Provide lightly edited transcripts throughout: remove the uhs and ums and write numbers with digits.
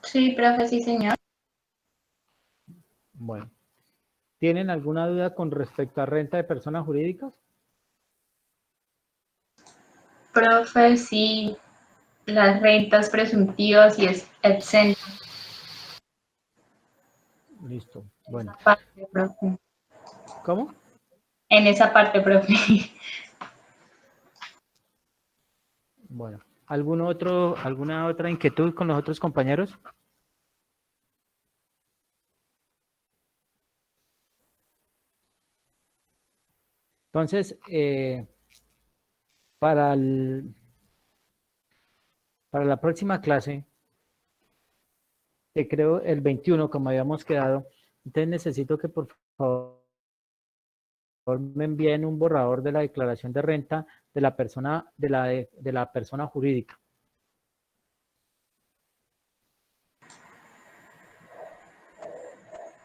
Sí, profe, sí, señor. Bueno, ¿tienen alguna duda con respecto a renta de personas jurídicas? Profe, sí, las rentas presuntivas y es exento. Listo. Bueno, Parte, profe. ¿cómo? En esa parte, profe. Bueno, ¿alguna otra inquietud con los otros compañeros? Entonces, para, para la próxima clase, que creo el 21, como habíamos quedado, entonces necesito que por favor me envíen un borrador de la declaración de renta de la persona, de la persona jurídica.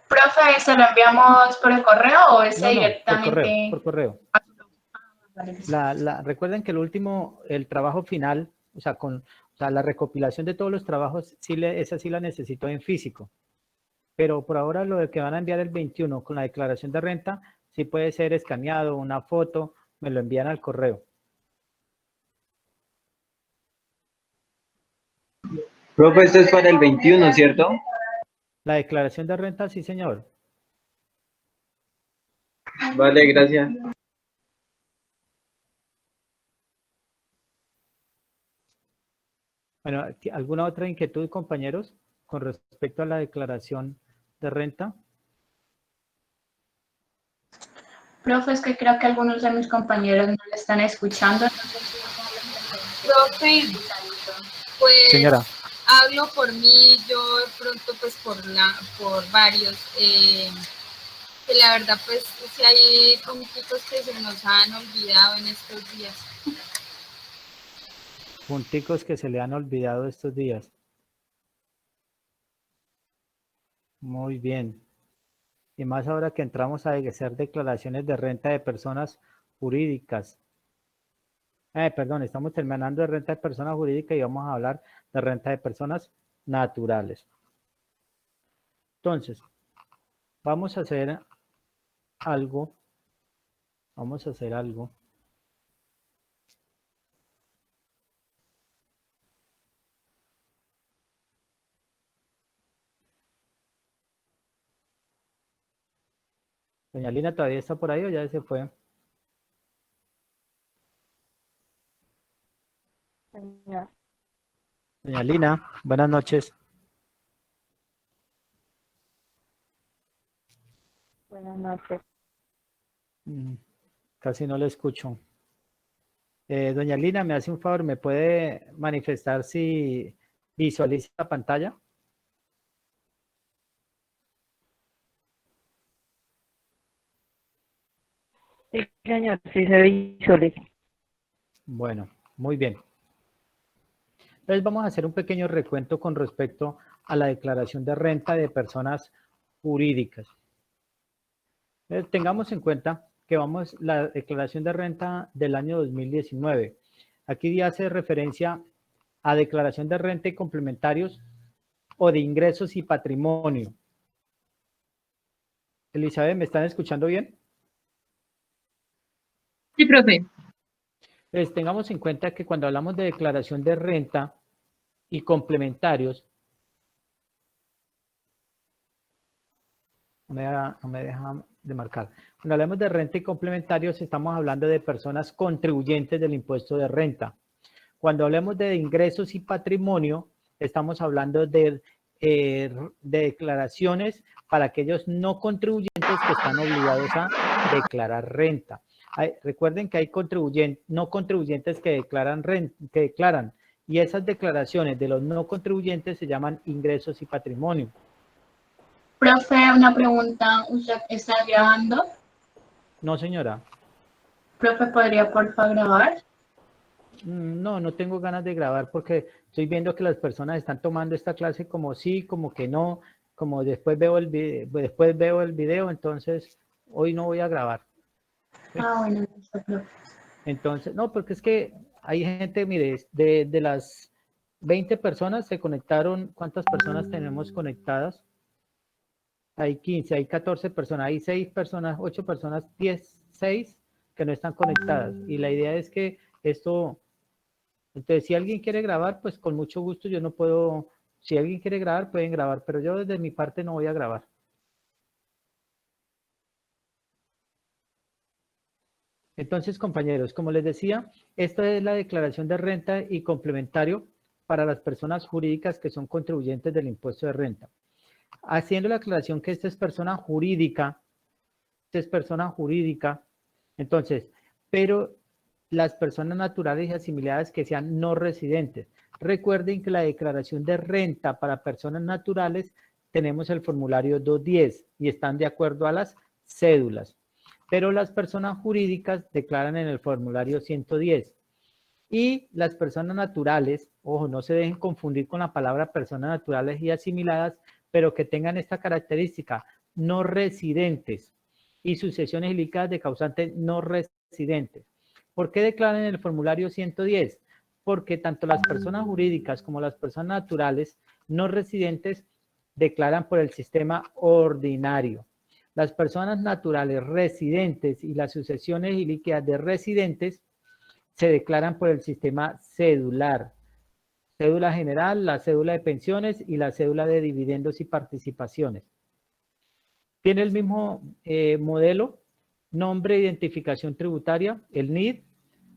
Profe, ¿se lo enviamos por el correo o ese No, por correo, directamente? por correo. Recuerden que el trabajo final, o sea, la recopilación de todos los trabajos, esa sí la necesito en físico. Pero por ahora lo que van a enviar el 21 con la declaración de renta, sí puede ser escaneado, una foto, me lo envían al correo. Profe, esto es para el 21, ¿cierto? La declaración de renta, sí, señor. Vale, gracias. Bueno, ¿alguna otra inquietud, compañeros, con respecto a la declaración de renta? Profe, es que creo que algunos de mis compañeros no le están escuchando. Profe, pues Señora. hablo por mí, yo de pronto pues por varios, que la verdad pues si hay punticos que se nos han olvidado en estos días. Punticos que se le han olvidado estos días. Muy bien. Y más ahora que entramos a hacer declaraciones de renta de personas jurídicas. Perdón, estamos terminando de renta de personas jurídicas y vamos a hablar de renta de personas naturales. Entonces, vamos a hacer algo. Vamos a hacer algo. Doña Lina, ¿todavía está por ahí o ya se fue? Señor. Doña Lina, buenas noches. Buenas noches. Casi no le escucho. Doña Lina, me hace un favor, ¿me puede manifestar si visualiza la pantalla? Sí, señor, sí se visualiza. Bueno, muy bien. Entonces vamos a hacer un pequeño recuento con respecto a la declaración de renta de personas jurídicas. Tengamos en cuenta que la declaración de renta del año 2019. Aquí hace referencia a declaración de renta y complementarios o de ingresos y patrimonio. Elizabeth, ¿me están escuchando bien? Sí, profe. Pues tengamos en cuenta que cuando hablamos de declaración de renta y complementarios, no me deja de marcar. Cuando hablamos de renta y complementarios, estamos hablando de personas contribuyentes del impuesto de renta. Cuando hablamos de ingresos y patrimonio, estamos hablando de declaraciones para aquellos no contribuyentes que están obligados a declarar renta. Recuerden que hay no contribuyentes que declaran y esas declaraciones de los no contribuyentes se llaman ingresos y patrimonio. Profe, una pregunta. ¿Usted está grabando? No, señora. Profe, ¿podría por favor grabar? No, no tengo ganas de grabar porque estoy viendo que las personas están tomando esta clase como sí, como que no, como después veo el video, entonces hoy no voy a grabar. Ah, bueno, profe. Entonces, no, porque es que hay gente, mire, de las 20 personas se conectaron. ¿Cuántas personas tenemos conectadas? Hay 15, hay 14 personas, hay 6 personas, 8 personas, 10, 6 que no están conectadas. Y la idea es que esto, entonces si alguien quiere grabar, pues con mucho gusto yo no puedo, si alguien quiere grabar, pueden grabar, pero yo desde mi parte no voy a grabar. Entonces, compañeros, como les decía, esta es la declaración de renta y complementario para las personas jurídicas que son contribuyentes del impuesto de renta. Haciendo la aclaración que esta es persona jurídica, entonces, pero las personas naturales y asimiladas que sean no residentes. Recuerden que la declaración de renta para personas naturales tenemos el formulario 210 y están de acuerdo a las cédulas. Pero las personas jurídicas declaran en el formulario 110. Y las personas naturales, ojo, no se dejen confundir con la palabra personas naturales y asimiladas, pero que tengan esta característica, no residentes y sucesiones ilícitas de causantes no residentes. ¿Por qué declaran en el formulario 110? Porque tanto las personas jurídicas como las personas naturales no residentes declaran por el sistema ordinario. Las personas naturales residentes y las sucesiones ilíquidas de residentes se declaran por el sistema cedular. Cédula general, la cédula de pensiones y la cédula de dividendos y participaciones. Tiene el mismo modelo, nombre, identificación tributaria, el NID,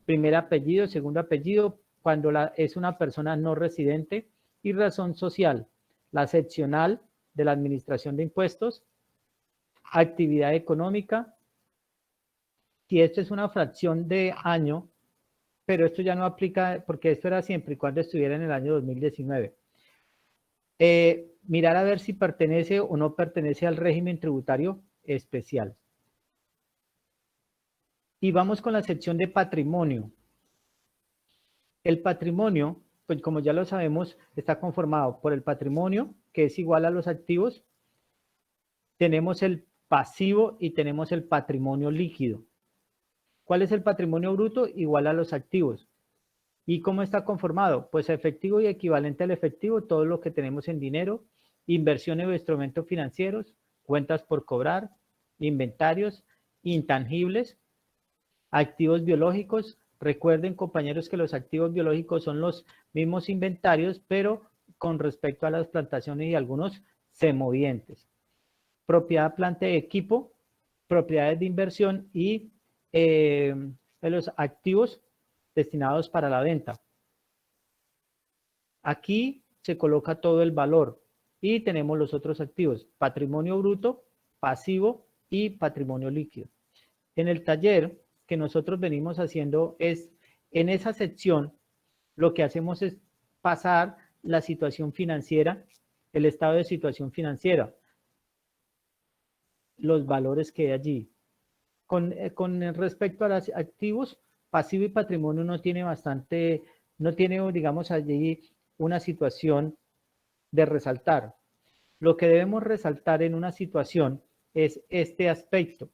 primer apellido, segundo apellido, cuando es una persona no residente, y razón social, la seccional de la Administración de Impuestos, actividad económica. Si esto es una fracción de año, pero esto ya no aplica porque esto era siempre y cuando estuviera en el año 2019. Mirar a ver si pertenece o no pertenece al régimen tributario especial. Y vamos con la sección de patrimonio. El patrimonio, pues como ya lo sabemos, está conformado por el patrimonio, que es igual a los activos. Tenemos el pasivo y tenemos el patrimonio líquido. ¿Cuál es el patrimonio bruto? Igual a los activos. ¿Y cómo está conformado? Pues efectivo y equivalente al efectivo, todo lo que tenemos en dinero, inversiones o instrumentos financieros, cuentas por cobrar, inventarios, intangibles, activos biológicos. Recuerden, compañeros, que los activos biológicos son los mismos inventarios, pero con respecto a las plantaciones y algunos semovientes. Propiedad, planta y equipo, propiedades de inversión y los activos destinados para la venta. Aquí se coloca todo el valor y tenemos los otros activos, patrimonio bruto, pasivo y patrimonio líquido. En el taller que nosotros venimos haciendo es, en esa sección, lo que hacemos es pasar la situación financiera, el estado de situación financiera, los valores que hay allí. Con respecto a los activos, pasivo y patrimonio no tiene digamos, allí una situación de resaltar. Lo que debemos resaltar en una situación es este aspecto.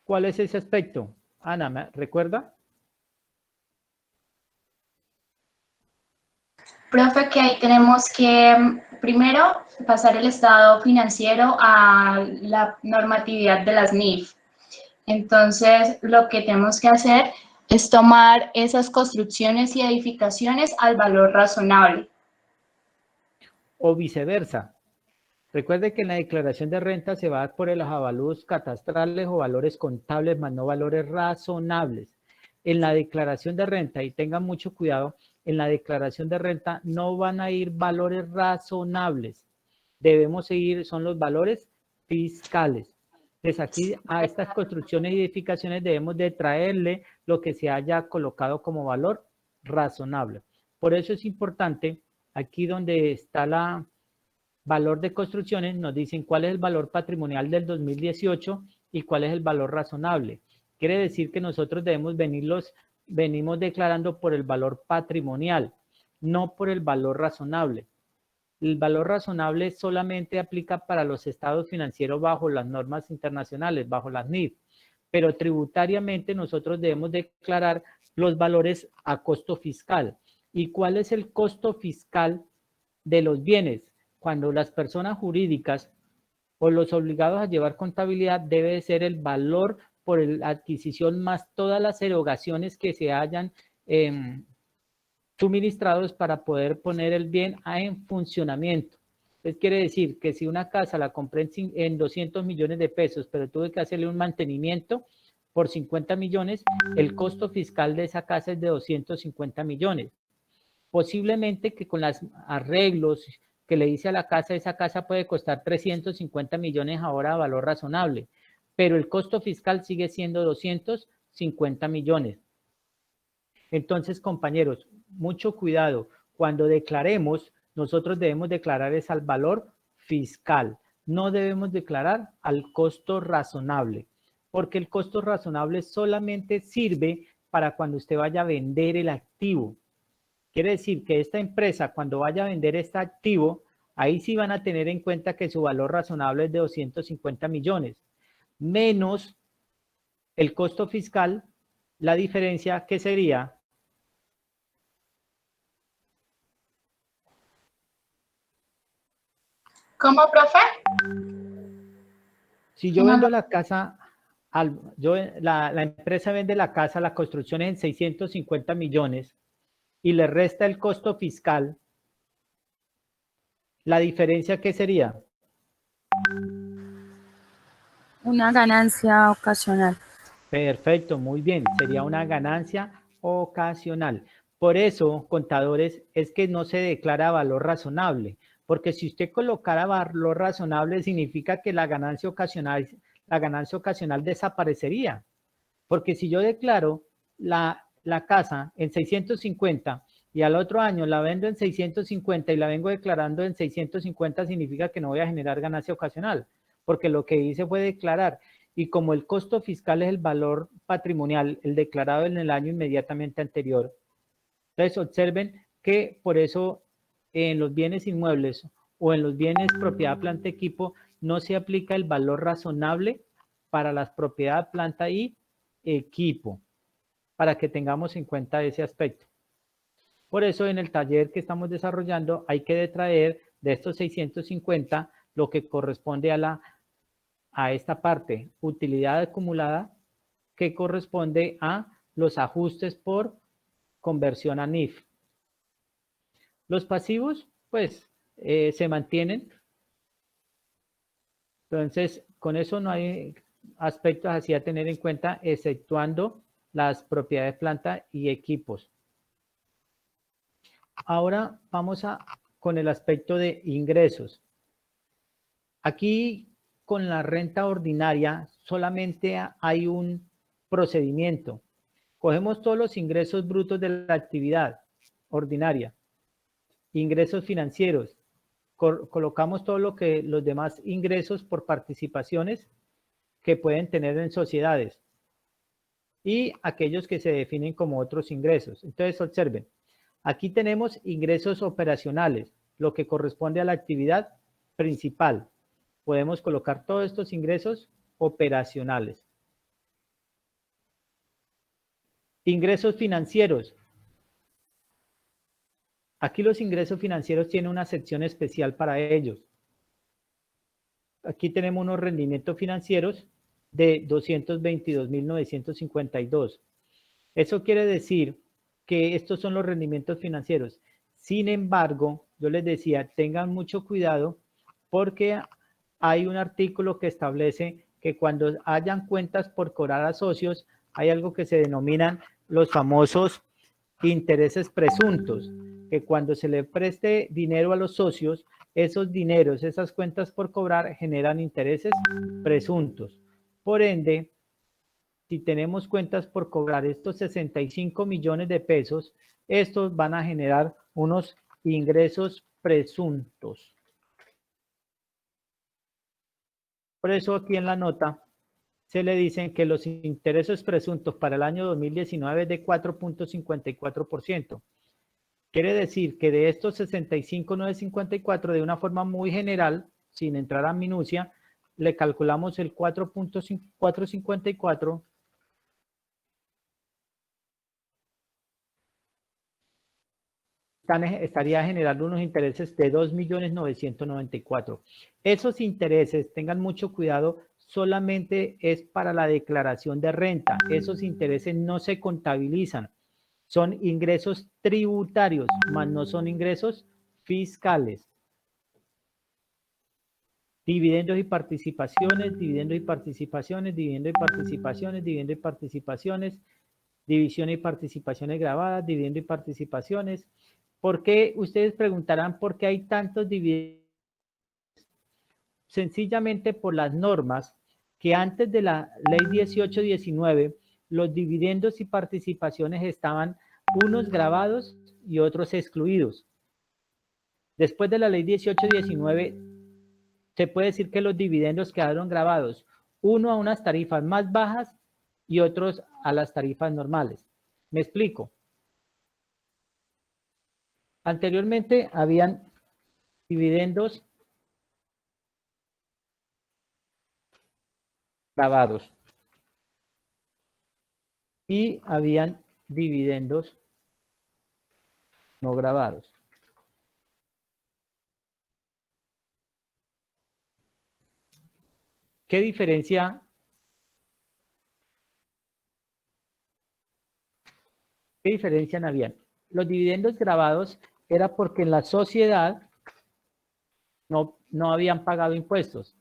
¿Cuál es ese aspecto? Ana, ¿me recuerda? Profe, que ahí tenemos que primero pasar el estado financiero a la normatividad de las NIF. Entonces, lo que tenemos que hacer es tomar esas construcciones y edificaciones al valor razonable. O viceversa. Recuerde que en la declaración de renta se va por los avalúos catastrales o valores contables, más no valores razonables. En la declaración de renta, y tengan mucho cuidado, en la declaración de renta no van a ir valores razonables. Debemos seguir, son los valores fiscales. Entonces aquí a estas construcciones y edificaciones debemos de traerle lo que se haya colocado como valor razonable. Por eso es importante, aquí donde está la valor de construcciones, nos dicen cuál es el valor patrimonial del 2018 y cuál es el valor razonable. Quiere decir que nosotros venimos declarando por el valor patrimonial, no por el valor razonable. El valor razonable solamente aplica para los estados financieros bajo las normas internacionales, bajo las NIF, pero tributariamente nosotros debemos declarar los valores a costo fiscal. ¿Y cuál es el costo fiscal de los bienes? Cuando las personas jurídicas o los obligados a llevar contabilidad debe ser el valor por la adquisición más todas las erogaciones que se hayan suministrados para poder poner el bien en funcionamiento. Entonces quiere decir que si una casa la compré en 200 millones de pesos, pero tuve que hacerle un mantenimiento por 50 millones, el costo fiscal de esa casa es de 250 millones. Posiblemente que con los arreglos que le hice a la casa, esa casa puede costar 350 millones ahora a valor razonable, pero el costo fiscal sigue siendo 250 millones. Entonces, compañeros, mucho cuidado. Cuando declaremos, nosotros debemos declarar es al valor fiscal. No debemos declarar al costo razonable, porque el costo razonable solamente sirve para cuando usted vaya a vender el activo. Quiere decir que esta empresa, cuando vaya a vender este activo, ahí sí van a tener en cuenta que su valor razonable es de 250 millones, menos el costo fiscal, la diferencia que sería ¿Cómo, profe? si yo vendo la casa, la empresa vende la casa, la construcción es en 650 millones y le resta el costo fiscal, ¿la diferencia qué sería? Una ganancia ocasional. Perfecto, muy bien. Sería una ganancia ocasional. Por eso, contadores, es que no se declara valor razonable, porque si usted colocara valor razonable significa que la ganancia ocasional desaparecería. Porque si yo declaro la casa en 650 y al otro año la vendo en 650 y la vengo declarando en 650, significa que no voy a generar ganancia ocasional, porque lo que hice fue declarar. Y como el costo fiscal es el valor patrimonial, el declarado en el año inmediatamente anterior. Entonces observen que por eso en los bienes inmuebles o en los bienes propiedad, planta, equipo, no se aplica el valor razonable para las propiedad, planta y equipo, para que tengamos en cuenta ese aspecto. Por eso en el taller que estamos desarrollando hay que detraer de estos 650 lo que corresponde a esta parte, utilidad acumulada, que corresponde a los ajustes por conversión a NIF. Los pasivos, pues, se mantienen. Entonces, con eso no hay aspectos así a tener en cuenta, exceptuando las propiedades planta y equipos. Ahora vamos con el aspecto de ingresos. Aquí, con la renta ordinaria, solamente hay un procedimiento. Cogemos todos los ingresos brutos de la actividad ordinaria, ingresos financieros, colocamos todo lo que los demás ingresos por participaciones que pueden tener en sociedades y aquellos que se definen como otros ingresos. Entonces, observen, aquí tenemos ingresos operacionales, lo que corresponde a la actividad principal. Podemos colocar todos estos ingresos operacionales. Ingresos financieros. Aquí los ingresos financieros tienen una sección especial para ellos. Aquí tenemos unos rendimientos financieros de 222.952. Eso quiere decir que estos son los rendimientos financieros. Sin embargo, yo les decía, tengan mucho cuidado porque hay un artículo que establece que cuando hayan cuentas por cobrar a socios, hay algo que se denominan los famosos intereses presuntos, que cuando se le preste dinero a los socios, esos dineros, esas cuentas por cobrar generan intereses presuntos. Por ende, si tenemos cuentas por cobrar estos 65 millones de pesos, estos van a generar unos ingresos presuntos. Por eso aquí en la nota se le dicen que los intereses presuntos para el año 2019 es de 4.54%. Quiere decir que de estos 65.954, de una forma muy general, sin entrar a minucia, le calculamos el 4.454 estaría generando unos intereses de 2.994.000. Esos intereses, tengan mucho cuidado, solamente es para la declaración de renta. Esos intereses no se contabilizan. Son ingresos tributarios, más no son ingresos fiscales. Dividendos y participaciones, dividendos y participaciones, dividendos y participaciones, dividendos y participaciones, división y participaciones grabadas, dividendos y participaciones. ¿Por qué? Ustedes preguntarán por qué hay tantos dividendos. Sencillamente por las normas que antes de la ley 1819, los dividendos y participaciones estaban unos grabados y otros excluidos. Después de la ley 1819, se puede decir que los dividendos quedaron grabados, uno a unas tarifas más bajas y otros a las tarifas normales. ¿Me explico? Anteriormente habían dividendos grabados y habían dividendos no grabados. ¿Qué diferencia? ¿Qué diferencian habían? Los dividendos grabados era porque en la sociedad no habían pagado impuestos.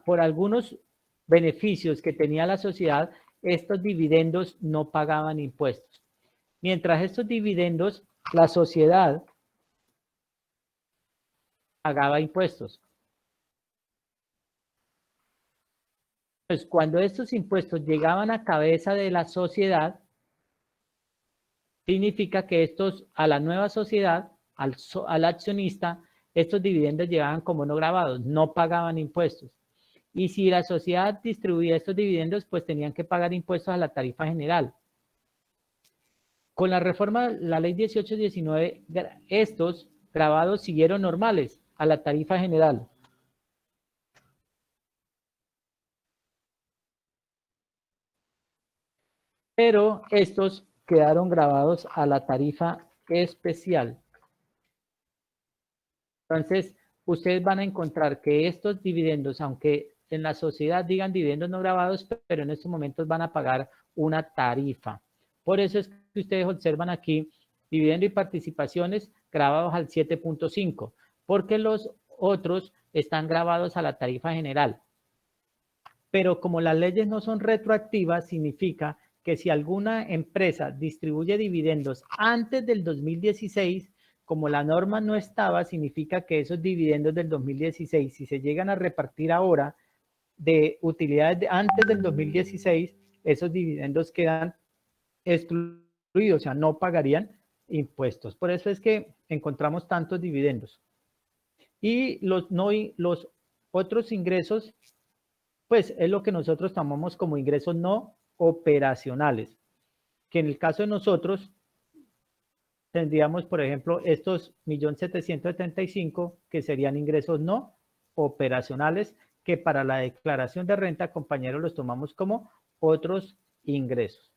Por algunos beneficios que tenía la sociedad, estos dividendos no pagaban impuestos. Mientras estos dividendos, la sociedad pagaba impuestos. Pues cuando estos impuestos llegaban a cabeza de la sociedad, significa que estos, a la nueva sociedad, al accionista, estos dividendos llegaban como no grabados, no pagaban impuestos. Y si la sociedad distribuía estos dividendos, pues tenían que pagar impuestos a la tarifa general. Con la reforma, la ley 1819, estos grabados siguieron normales a la tarifa general. Pero estos quedaron grabados a la tarifa especial. Entonces, ustedes van a encontrar que estos dividendos, aunque en la sociedad digan dividendos no grabados, pero en estos momentos van a pagar una tarifa. Por eso es que ustedes observan aquí dividendo y participaciones grabados al 7.5, porque los otros están grabados a la tarifa general. Pero como las leyes no son retroactivas, significa que si alguna empresa distribuye dividendos antes del 2016, como la norma no estaba, significa que esos dividendos del 2016, si se llegan a repartir ahora de utilidades antes del 2016, esos dividendos quedan excluidos, o sea, no pagarían impuestos. Por eso es que encontramos tantos dividendos. Y los otros ingresos, pues es lo que nosotros tomamos como ingresos no operacionales, que en el caso de nosotros tendríamos, por ejemplo, estos 1.775.000 que serían ingresos no operacionales, que para la declaración de renta, compañeros, los tomamos como otros ingresos.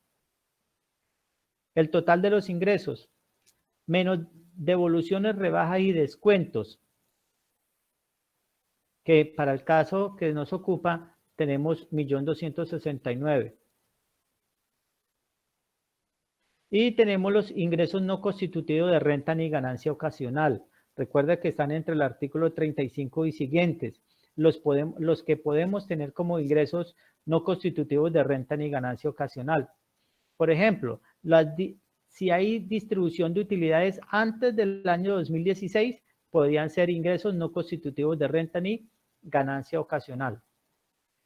El total de los ingresos, menos devoluciones, rebajas y descuentos, que para el caso que nos ocupa, tenemos 1.269.000. Y tenemos los ingresos no constitutivos de renta ni ganancia ocasional. Recuerda que están entre el artículo 35 y siguientes. Los que podemos tener como ingresos no constitutivos de renta ni ganancia ocasional. Por ejemplo, si hay distribución de utilidades antes del año 2016, podrían ser ingresos no constitutivos de renta ni ganancia ocasional.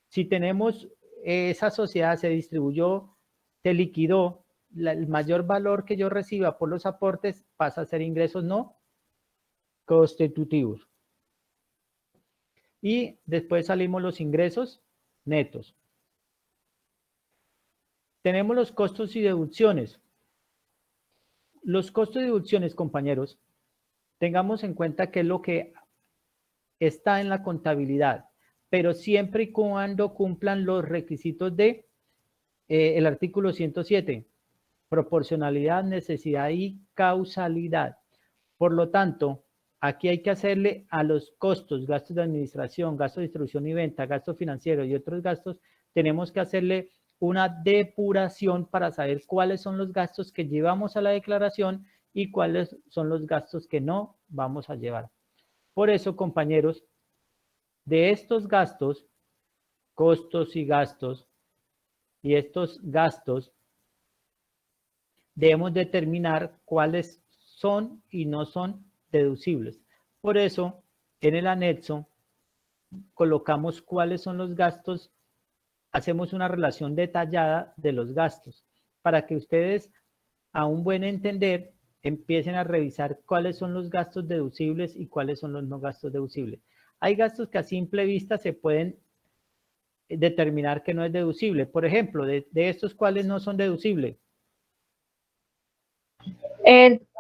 Si tenemos esa sociedad se distribuyó, se liquidó, el mayor valor que yo reciba por los aportes pasa a ser ingresos no constitutivos. Y después salimos los ingresos netos. Tenemos los costos y deducciones. Los costos y deducciones, compañeros, tengamos en cuenta que es lo que está en la contabilidad, pero siempre y cuando cumplan los requisitos de el artículo 107. proporcionalidad, necesidad y causalidad. Por lo tanto, aquí hay que hacerle a los costos, gastos de administración, gastos de distribución y venta, gastos financieros y otros gastos, tenemos que hacerle una depuración para saber cuáles son los gastos que llevamos a la declaración y cuáles son los gastos que no vamos a llevar. Por eso, compañeros, de estos gastos, costos y gastos, y estos gastos, debemos determinar cuáles son y no son deducibles. Por eso, en el anexo, colocamos cuáles son los gastos, hacemos una relación detallada de los gastos, para que ustedes, a un buen entender, empiecen a revisar cuáles son los gastos deducibles y cuáles son los no gastos deducibles. Hay gastos que a simple vista se pueden determinar que no es deducible. Por ejemplo, de estos, ¿cuáles no son deducibles?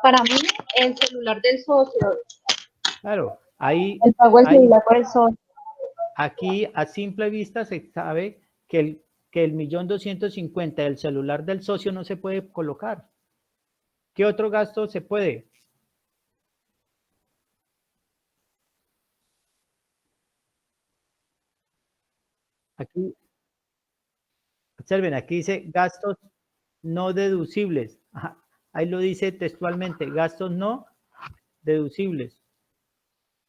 Para mí, el celular del socio, Claro, ahí, el pago del celular por el socio. aquí a simple vista se sabe que el 1.250.000 del celular del socio no se puede colocar. ¿Qué otro gasto se puede? Aquí, observen, aquí dice gastos no deducibles. Ajá, ahí lo dice textualmente, gastos no deducibles.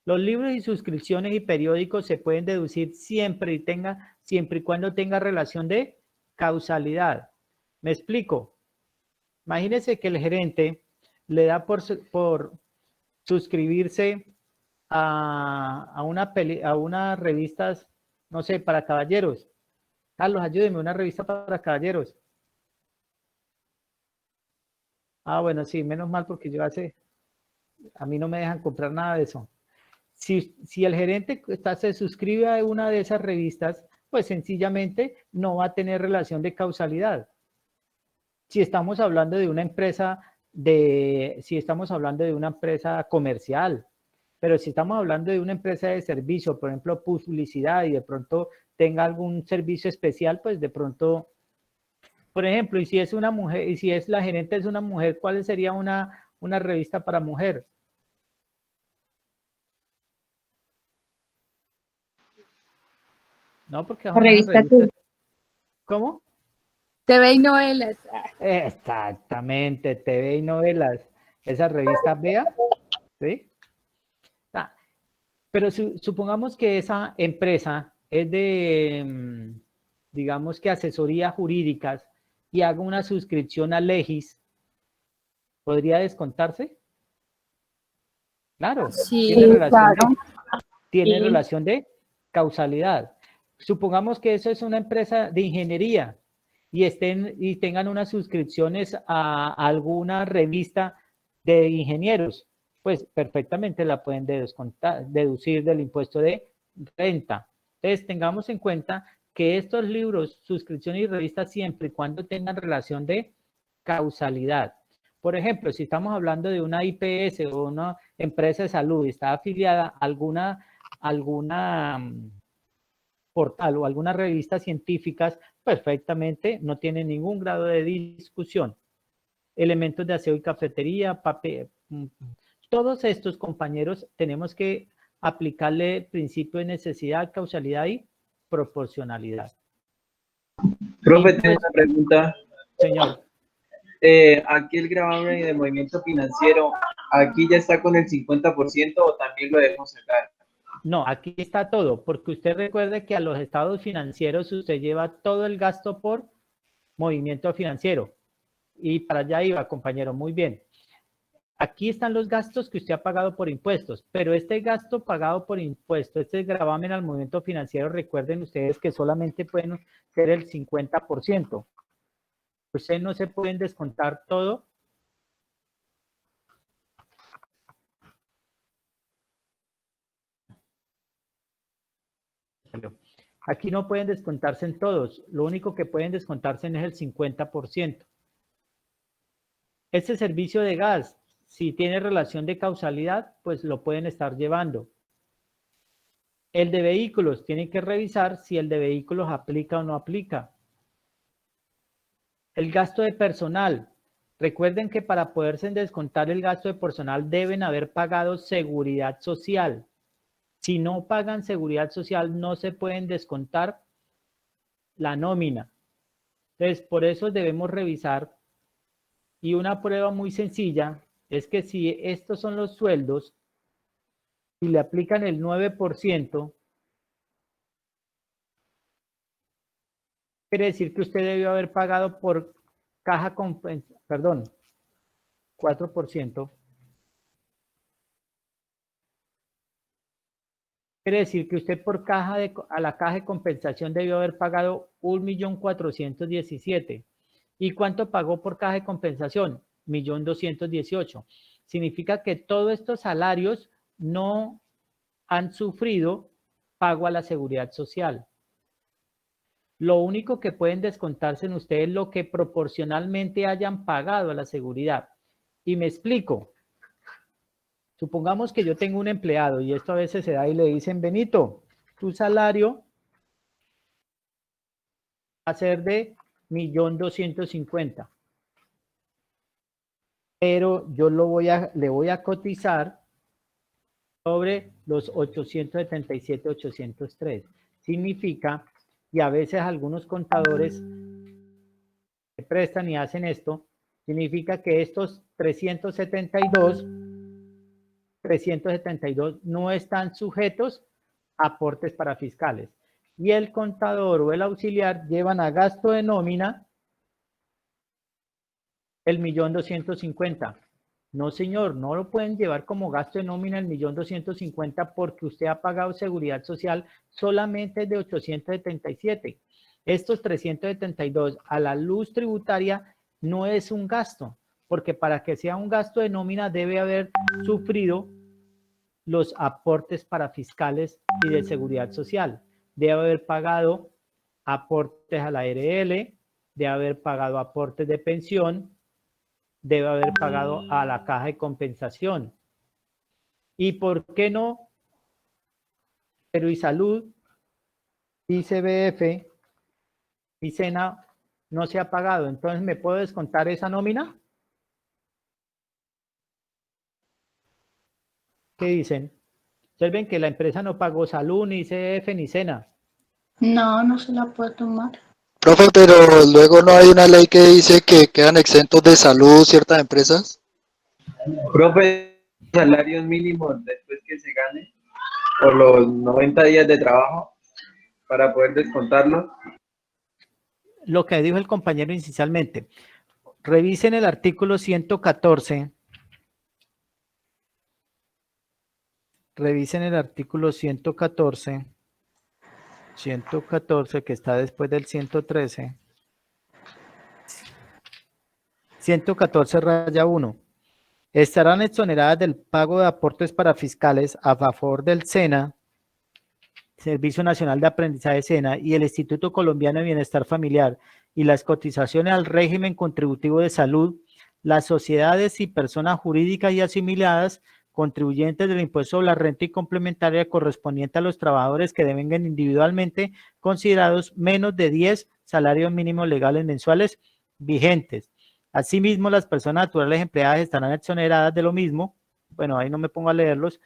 Los libros y suscripciones y periódicos se pueden deducir siempre y cuando tenga relación de causalidad. ¿Me explico? Imagínense que el gerente le da por suscribirse a unas revistas, no sé, para caballeros. Carlos, ayúdeme, una revista para caballeros. Ah, bueno, sí, menos mal porque a mí no me dejan comprar nada de eso. Si el gerente se suscribe a una de esas revistas, pues sencillamente no va a tener relación de causalidad. Si estamos hablando de una empresa comercial, pero si estamos hablando de una empresa de servicio, por ejemplo, publicidad, y de pronto tenga algún servicio especial, pues de pronto, por ejemplo, y si es una mujer, y si es la gerente es una mujer, ¿cuál sería una revista para mujer? No, porque son unas revistas. ¿Cómo? TV y novelas. Exactamente, TV y novelas. Esas revistas, vea, ¿sí? Pero supongamos que esa empresa es de, digamos que asesorías jurídicas y haga una suscripción a Legis, ¿podría descontarse? Claro, Sí, tiene relación de causalidad. Supongamos que eso es una empresa de ingeniería y tengan unas suscripciones a alguna revista de ingenieros, pues perfectamente la pueden deducir del impuesto de renta. Entonces tengamos en cuenta que estos libros, suscripciones y revistas, siempre y cuando tengan relación de causalidad. Por ejemplo, si estamos hablando de una IPS o una empresa de salud y está afiliada a alguna portal o algunas revistas científicas, perfectamente, no tiene ningún grado de discusión. Elementos de aseo y cafetería, papel, todos estos, compañeros, tenemos que aplicarle el principio de necesidad, causalidad y proporcionalidad. Profe, tengo una pregunta. Señor. Aquí el gravamen de movimiento financiero, ¿aquí ya está con el 50% o también lo debemos sacar? No, aquí está todo, porque usted recuerde que a los estados financieros usted lleva todo el gasto por movimiento financiero. Y para allá iba, compañero, muy bien. Aquí están los gastos que usted ha pagado por impuestos, pero este gasto pagado por impuestos, este gravamen al movimiento financiero, recuerden ustedes que solamente pueden ser el 50%. Ustedes no se pueden descontar todo. Aquí no pueden descontarse en todos, lo único que pueden descontarse es el 50%. Este servicio de gas, si tiene relación de causalidad, pues lo pueden estar llevando. El de vehículos, tienen que revisar si el de vehículos aplica o no aplica. El gasto de personal, Recuerden que para poderse descontar el gasto de personal deben haber pagado seguridad social. Si no pagan seguridad social, no se pueden descontar la nómina. Entonces, por eso debemos revisar. Y una prueba muy sencilla es que si estos son los sueldos, si le aplican el 9%, quiere decir que usted debió haber pagado por caja compensación, perdón, 4%. Quiere decir que usted por a la caja de compensación debió haber pagado 1.417.000. ¿Y cuánto pagó por caja de compensación? 1.218.000. Significa que todos estos salarios no han sufrido pago a la seguridad social. Lo único que pueden descontarse en ustedes es lo que proporcionalmente hayan pagado a la seguridad. Y me explico. Supongamos que yo tengo un empleado y esto a veces se da y le dicen, Benito, tu salario va a ser de 1.250.000. Pero yo le voy a cotizar sobre los 877.803. Significa, y a veces algunos contadores se prestan y hacen esto, significa que estos 372 no están sujetos a aportes para fiscales. Y el contador o el auxiliar llevan a gasto de nómina el 1.250.000. No, señor, no lo pueden llevar como gasto de nómina el 1.250.000 porque usted ha pagado seguridad social solamente de 877. Estos 372 a la luz tributaria no es un gasto, porque para que sea un gasto de nómina debe haber sufrido los aportes para fiscales y de seguridad social. Debe haber pagado aportes a la ARL, debe haber pagado aportes de pensión, debe haber pagado a la caja de compensación. ¿Y por qué no? Pero y salud, y CBF, y SENA no se ha pagado. Entonces, ¿me puedo descontar esa nómina? ¿Qué dicen? Ustedes ven que la empresa no pagó salud, ni CBF, ni SENA. No, no se la puede tomar. Profe, pero luego no hay una ley que dice que quedan exentos de salud ciertas empresas. Profe, salarios mínimos después que se gane por los 90 días de trabajo para poder descontarlo. Lo que dijo el compañero inicialmente. Revisen el artículo 114. Revisen el artículo 114. 114 que está después del 113. 114 raya 1. Estarán exoneradas del pago de aportes para fiscales a favor del SENA, Servicio Nacional de Aprendizaje SENA, y el Instituto Colombiano de Bienestar Familiar, y las cotizaciones al régimen contributivo de salud, las sociedades y personas jurídicas y asimiladas contribuyentes del impuesto sobre la renta y complementaria correspondiente a los trabajadores que devengan individualmente considerados menos de 10 salarios mínimos legales mensuales vigentes. Asimismo, las personas naturales empleadas estarán exoneradas de lo mismo, bueno, ahí no me pongo a leerlos,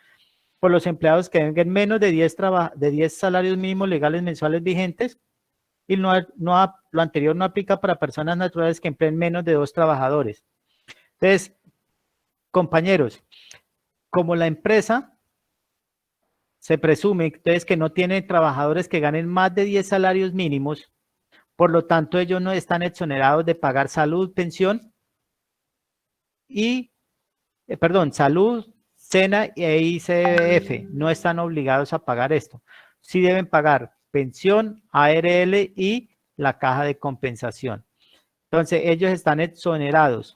por los empleados que devengan menos de 10 salarios mínimos legales mensuales vigentes, y lo anterior no aplica para personas naturales que empleen menos de 2 trabajadores. Entonces, compañeros, como la empresa se presume entonces que no tiene trabajadores que ganen más de 10 salarios mínimos, por lo tanto ellos no están exonerados de pagar salud, pensión y, salud, SENA e ICBF, no están obligados a pagar esto. Sí deben pagar pensión, ARL y la caja de compensación. Entonces ellos están exonerados.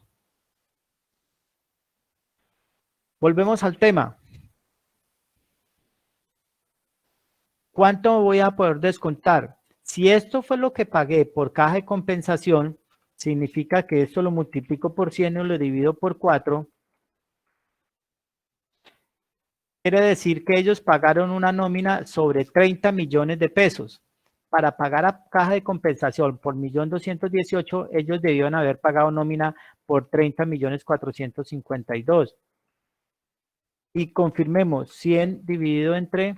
Volvemos al tema. ¿Cuánto voy a poder descontar? Si esto fue lo que pagué por caja de compensación, significa que esto lo multiplico por 100 y lo divido por 4. Quiere decir que ellos pagaron una nómina sobre 30 millones de pesos. para pagar a caja de compensación por 1.218.000, ellos debieron haber pagado nómina por 30.452.000. Y confirmemos, 100 dividido entre,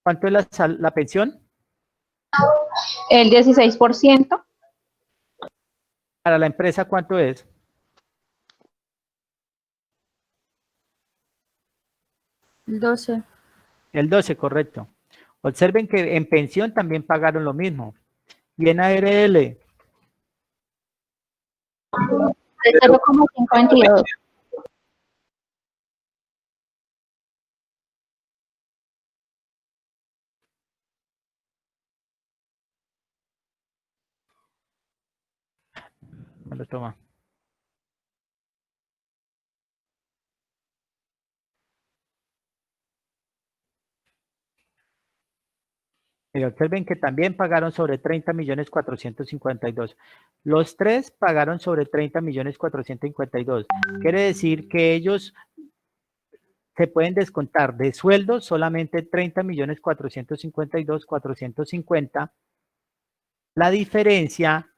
¿cuánto es la pensión? El 16%. Para la empresa, ¿cuánto es? El 12. El 12, correcto. Observen que en pensión también pagaron lo mismo. Y en ARL, El 0,52. me lo toma. Y observen que también pagaron sobre 30.452.000. Los tres pagaron sobre 30.452.000. Quiere decir que ellos se pueden descontar de sueldo solamente 30.452.450. La diferencia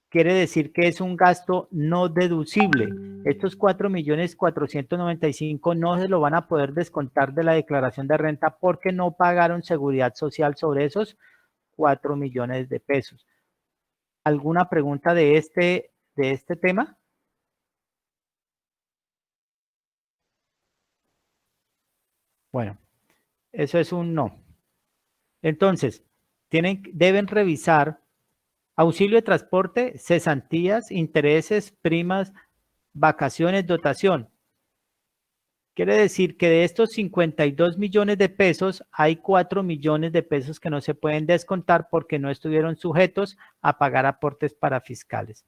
quiere decir que es un gasto no deducible. Estos 4.495.000 no se lo van a poder descontar de la declaración de renta porque no pagaron seguridad social sobre esos 4 millones de pesos. ¿Alguna pregunta de este tema? Bueno, eso es un no. Entonces, deben revisar auxilio de transporte, cesantías, intereses, primas, vacaciones, dotación. Quiere decir que de estos 52 millones de pesos, hay 4 millones de pesos que no se pueden descontar porque no estuvieron sujetos a pagar aportes para fiscales.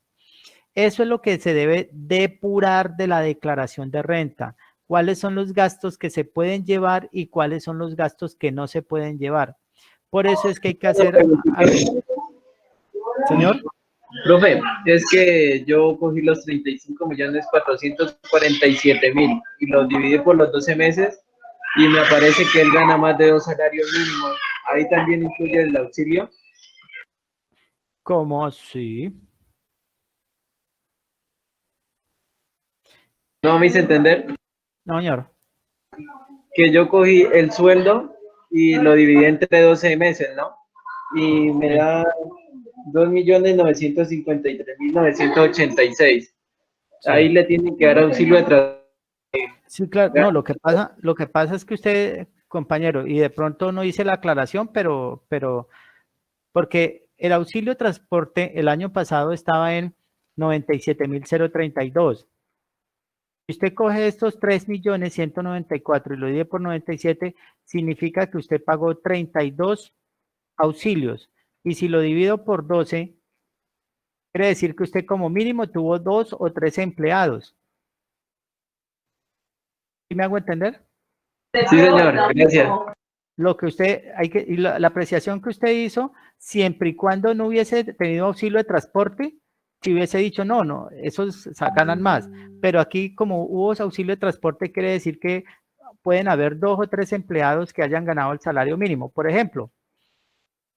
Eso es lo que se debe depurar de la declaración de renta. ¿Cuáles son los gastos que se pueden llevar y cuáles son los gastos que no se pueden llevar? Por eso es que hay que hacer... Señor. Profe, es que yo cogí los 35.447.000 y los dividí por los 12 meses y me aparece que él gana más de 2 salarios mínimos. Ahí también incluye el auxilio. ¿Cómo así? No me hice entender No, señor. que yo cogí el sueldo y lo dividí entre 12 meses, ¿no? Y me da 2.953.986. Sí. Ahí le tienen que dar auxilio de trabajo. Sí, claro. No, lo que pasa es que usted, compañero, y de pronto no hice la aclaración, pero porque el auxilio de transporte el año pasado estaba en 97.032. Si usted coge estos 3.194.000 y lo divide por 97, significa que usted pagó 32 auxilios. Y si lo divido por 12, quiere decir que usted como mínimo tuvo 2 o 3 empleados. ¿Sí me hago entender? Sí, señor, gracias. Lo que usted, y la apreciación que usted hizo, siempre y cuando no hubiese tenido auxilio de transporte, si hubiese dicho, no, esos ganan más. Pero aquí, como hubo auxilio de transporte, quiere decir que pueden haber 2 o 3 empleados que hayan ganado el salario mínimo. Por ejemplo,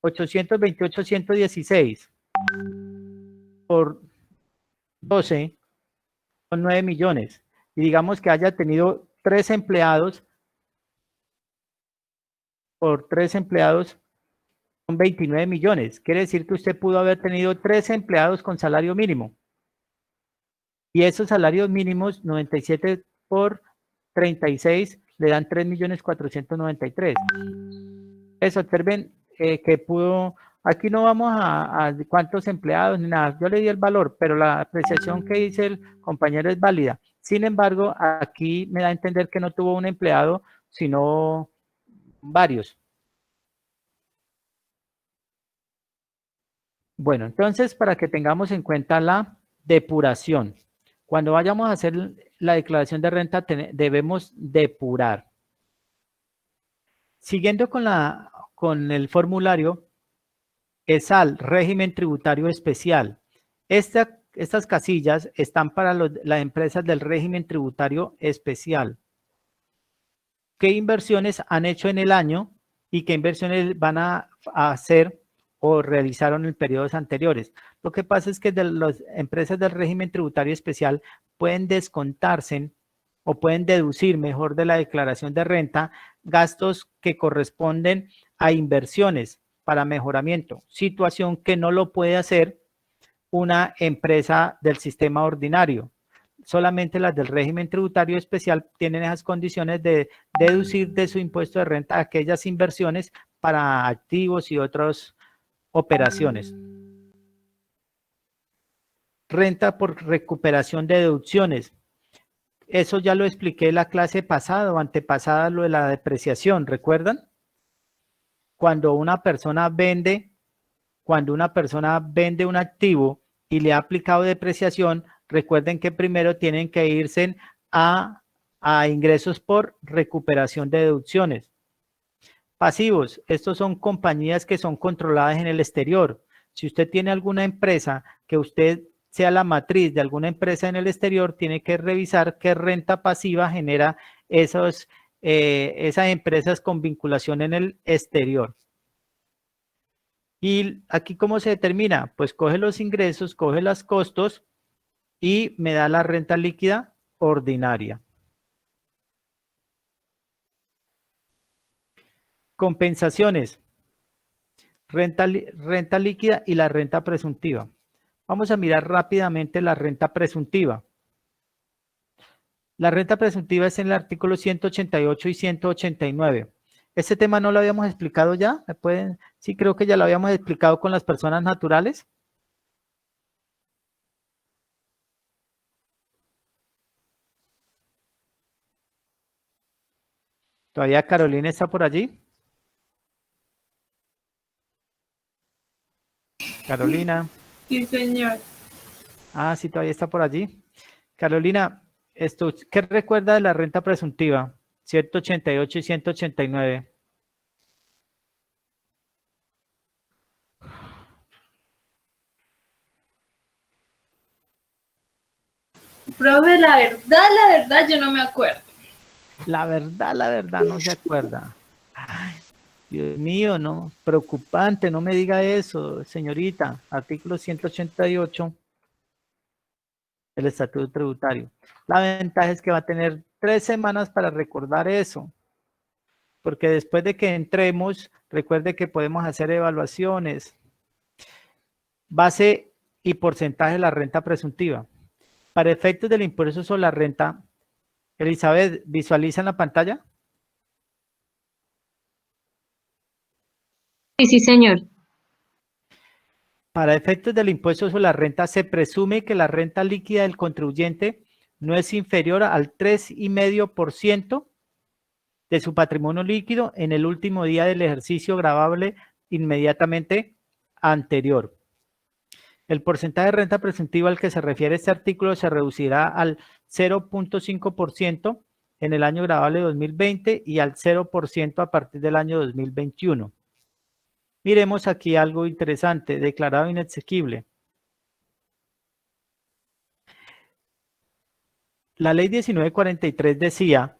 828.116 por 12 son 9 millones. Y digamos que haya tenido 3 empleados, por 3 empleados son 29 millones. Quiere decir que usted pudo haber tenido 3 empleados con salario mínimo. Y esos salarios mínimos, 97 por 36, le dan 3.493.000. Eso, observen que pudo, aquí no vamos a cuántos empleados ni nada, yo le di el valor, pero la apreciación que dice el compañero es válida. Sin embargo, aquí me da a entender que no tuvo un empleado, sino varios. Bueno, entonces, para que tengamos en cuenta la depuración. Cuando vayamos a hacer la declaración de renta, debemos depurar. Siguiendo con el formulario, ESAL, régimen tributario especial. Estas casillas están para las empresas del régimen tributario especial. ¿Qué inversiones han hecho en el año y qué inversiones van a hacer o realizaron en periodos anteriores. Lo que pasa es que de las empresas del régimen tributario especial pueden descontarse o pueden deducir mejor de la declaración de renta gastos que corresponden a inversiones para mejoramiento, situación que no lo puede hacer una empresa del sistema ordinario. Solamente las del régimen tributario especial tienen esas condiciones de deducir de su impuesto de renta aquellas inversiones para activos y otras operaciones. Renta por recuperación de deducciones. Eso ya lo expliqué en la clase pasada o antepasada, lo de la depreciación, ¿recuerdan? Cuando una persona vende un activo y le ha aplicado depreciación, recuerden que primero tienen que irse a ingresos por recuperación de deducciones. Pasivos, estos son compañías que son controladas en el exterior. Si usted tiene alguna empresa que usted sea la matriz de alguna empresa en el exterior, tiene que revisar qué renta pasiva genera esas empresas con vinculación en el exterior. Y aquí, ¿cómo se determina? Pues coge los ingresos, coge los costos y me da la renta líquida ordinaria. Compensaciones. Renta líquida y la renta presuntiva. Vamos a mirar rápidamente la renta presuntiva. La renta presuntiva es en el artículo 188 y 189. ¿Este tema no lo habíamos explicado ya? ¿Me pueden? Sí, creo que ya lo habíamos explicado con las personas naturales. ¿Todavía Carolina está por allí? Carolina. Sí, señor. Ah, sí, todavía está por allí. Carolina, ¿qué recuerda de la renta presuntiva? 188 y 189. Profe, la verdad, yo no me acuerdo. La verdad, no se acuerda. Ay, Dios mío, no, preocupante, no me diga eso, señorita. Artículo 188 del Estatuto Tributario. La ventaja es que va a tener 3 semanas para recordar eso. Porque después de que entremos, recuerde que podemos hacer evaluaciones. Base y porcentaje de la renta presuntiva. Para efectos del impuesto sobre la renta, Elizabeth, ¿visualiza en la pantalla? Sí, sí, señor. Para efectos del impuesto sobre la renta, se presume que la renta líquida del contribuyente no es inferior al 3,5% de su patrimonio líquido en el último día del ejercicio gravable inmediatamente anterior. El porcentaje de renta presuntiva al que se refiere este artículo se reducirá al 0,5% en el año gravable 2020 y al 0% a partir del año 2021. Miremos aquí algo interesante, declarado inexequible. La ley 1943 decía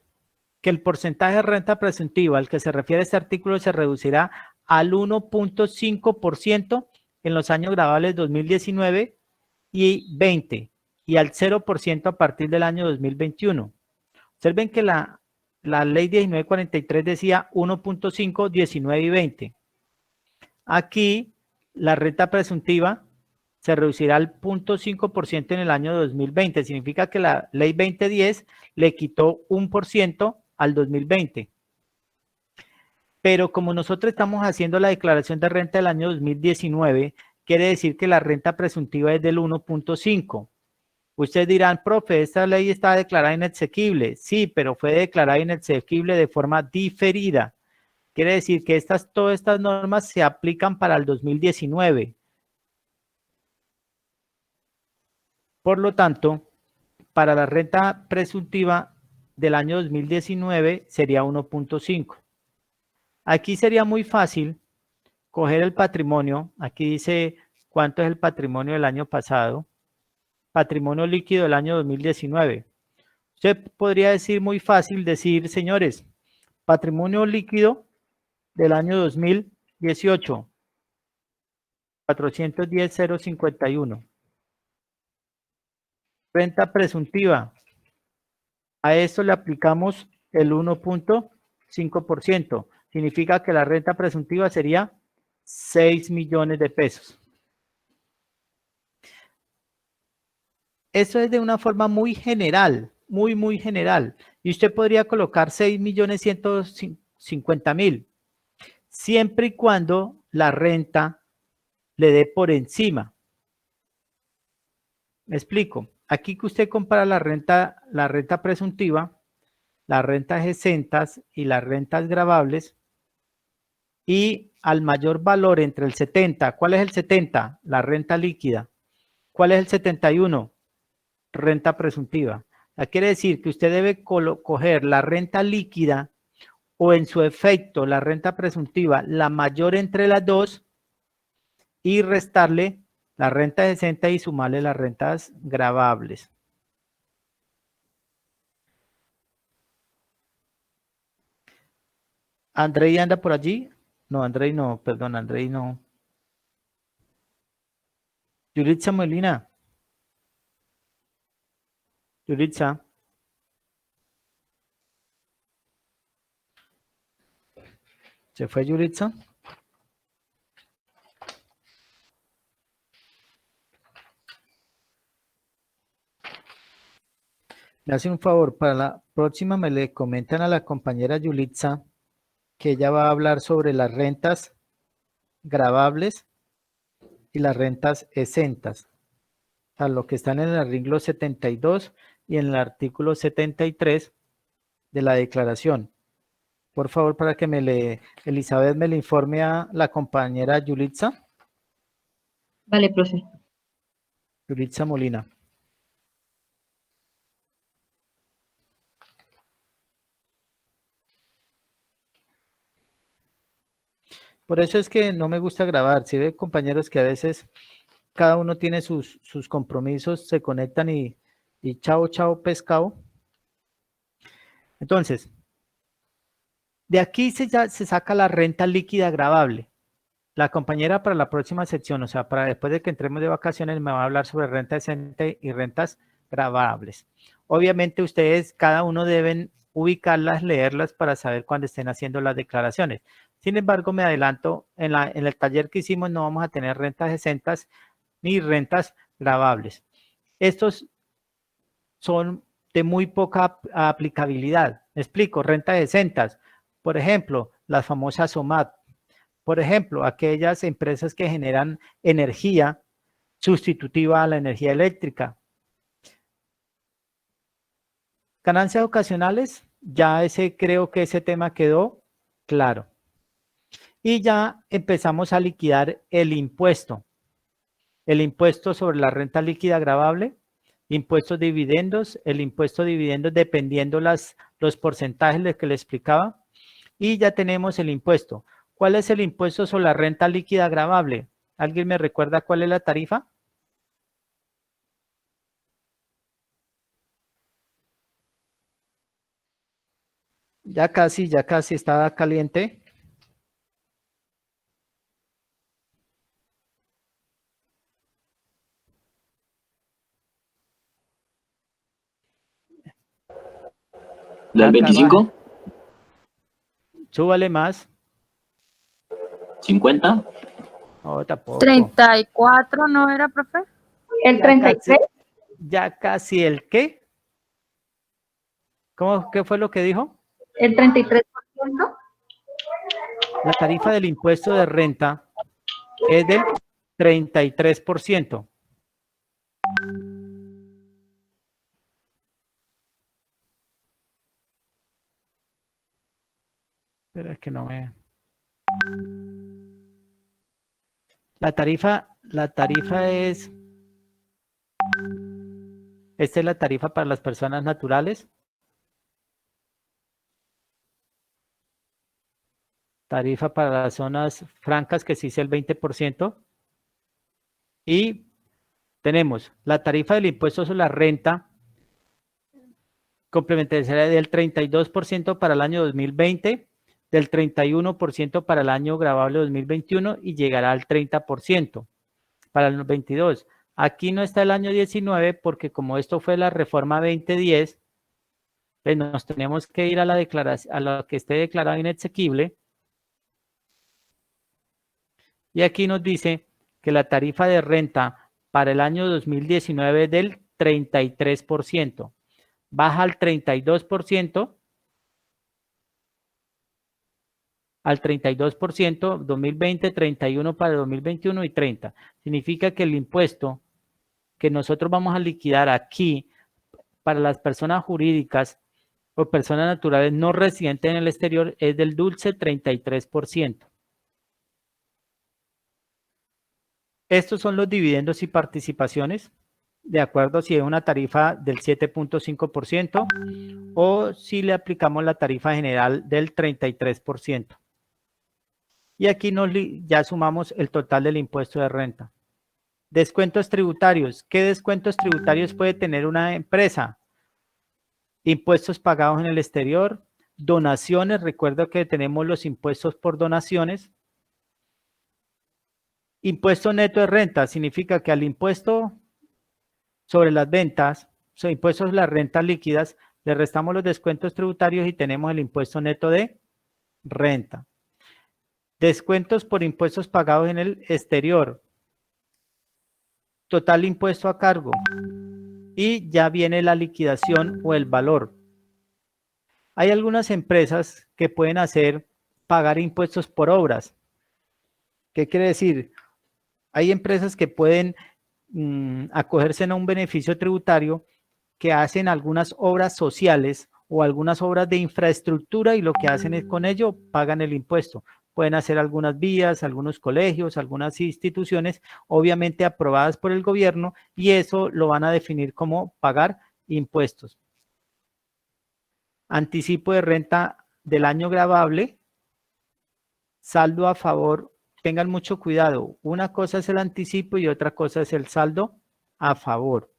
que el porcentaje de renta presuntiva al que se refiere este artículo se reducirá al 1,5% en los años gravables 2019 y 20 y al 0% a partir del año 2021. Observen que la ley 1943 decía 1,5, 19 y 20. Aquí la renta presuntiva se reducirá al 0,5% en el año 2020. Significa que la ley 2010 le quitó 1% al 2020. Pero como nosotros estamos haciendo la declaración de renta del año 2019, quiere decir que la renta presuntiva es del 1,5. Ustedes dirán, profe, esta ley está declarada inexequible. Sí, pero fue declarada inexequible de forma diferida. Quiere decir que todas estas normas se aplican para el 2019. Por lo tanto, para la renta presuntiva del año 2019 sería 1,5. Aquí sería muy fácil coger el patrimonio. Aquí dice cuánto es el patrimonio del año pasado. Patrimonio líquido del año 2019. Usted podría decir muy fácil, señores, patrimonio líquido del año 2018. 410,051. Renta presuntiva. A esto le aplicamos el 1.5%. Significa que la renta presuntiva sería 6 millones de pesos. Eso es de una forma muy general, muy general. Y usted podría colocar 6.150.000, siempre y cuando la renta le dé por encima. Me explico. Aquí que usted compara la renta presuntiva, las rentas exentas y las rentas gravables, y al mayor valor entre el 70, ¿cuál es el 70? La renta líquida. ¿Cuál es el 71? Renta presuntiva. Quiere decir que usted debe coger la renta líquida o en su efecto la renta presuntiva, la mayor entre las dos, y restarle la renta exenta y sumarle las rentas gravables. ¿Andrei anda por allí? No, Andrei no, perdón, Andrei no. Yuritza Molina. Yuritza. ¿Se fue Yuritza? Me hace un favor, para la próxima me le comentan a la compañera Yulitza que ella va a hablar sobre las rentas gravables y las rentas exentas, o sea, lo que están en el artículo 72 y en el artículo 73 de la declaración. Por favor, para que Elizabeth me le informe a la compañera Yulitza. Vale, profe. Yulitza Molina. Por eso es que no me gusta grabar. Si ve, compañeros, que a veces cada uno tiene sus compromisos, se conectan y chao, pescado. Entonces, de aquí se saca la renta líquida gravable. La compañera para la próxima sección, o sea, para después de que entremos de vacaciones, me va a hablar sobre renta exenta y rentas gravables. Obviamente ustedes, cada uno deben ubicarlas, leerlas para saber cuándo estén haciendo las declaraciones. Sin embargo, me adelanto, en el taller que hicimos no vamos a tener rentas exentas ni rentas gravables. Estos son de muy poca aplicabilidad. Me explico, rentas exentas, por ejemplo, las famosas SOMAT. Por ejemplo, aquellas empresas que generan energía sustitutiva a la energía eléctrica. Ganancias ocasionales, ya creo que ese tema quedó claro. Y ya empezamos a liquidar el impuesto. El impuesto sobre la renta líquida gravable, impuestos de dividendos, el impuesto de dividendos dependiendo los porcentajes de que le explicaba. Y ya tenemos el impuesto. ¿Cuál es el impuesto sobre la renta líquida gravable? ¿Alguien me recuerda cuál es la tarifa? Ya casi está caliente. ¿Del 25? Súbale más. 50. No, tampoco. 34, ¿no era, profe? El 33. Ya casi el qué. ¿Qué fue lo que dijo? El 33%. La tarifa del impuesto de renta es del 33%. Pero es que no me... La tarifa es... Esta es la tarifa para las personas naturales. Tarifa para las zonas francas, que sí es el 20%. Y tenemos la tarifa del impuesto sobre la renta complementaria del 32% para el año 2020, del 31% para el año gravable 2021 y llegará al 30% para el 22. Aquí no está el año 19 porque como esto fue la reforma 2010, pues nos tenemos que ir a la declaración, a lo que esté declarado inexequible. Y aquí nos dice que la tarifa de renta para el año 2019 es del 33%, baja al 32%, al 32%, 2020, 31 para 2021 y 30. Significa que el impuesto que nosotros vamos a liquidar aquí para las personas jurídicas o personas naturales no residentes en el exterior es del dulce 33%. Estos son los dividendos y participaciones, de acuerdo si es una tarifa del 7.5% o si le aplicamos la tarifa general del 33%. Y aquí ya sumamos el total del impuesto de renta. Descuentos tributarios. ¿Qué descuentos tributarios puede tener una empresa? Impuestos pagados en el exterior, donaciones. Recuerdo que tenemos los impuestos por donaciones. Impuesto neto de renta significa que al impuesto sobre las ventas, o sea, impuestos sobre las rentas líquidas, le restamos los descuentos tributarios y tenemos el impuesto neto de renta. Descuentos por impuestos pagados en el exterior. Total impuesto a cargo. Y ya viene la liquidación o el valor. Hay algunas empresas que pueden pagar impuestos por obras. ¿Qué quiere decir? Hay empresas que pueden acogerse a un beneficio tributario que hacen algunas obras sociales o algunas obras de infraestructura y lo que hacen es con ello pagan el impuesto. Pueden hacer algunas vías, algunos colegios, algunas instituciones, obviamente aprobadas por el gobierno, y eso lo van a definir como pagar impuestos. Anticipo de renta del año gravable, saldo a favor. Tengan mucho cuidado. Una cosa es el anticipo y otra cosa es el saldo a favor.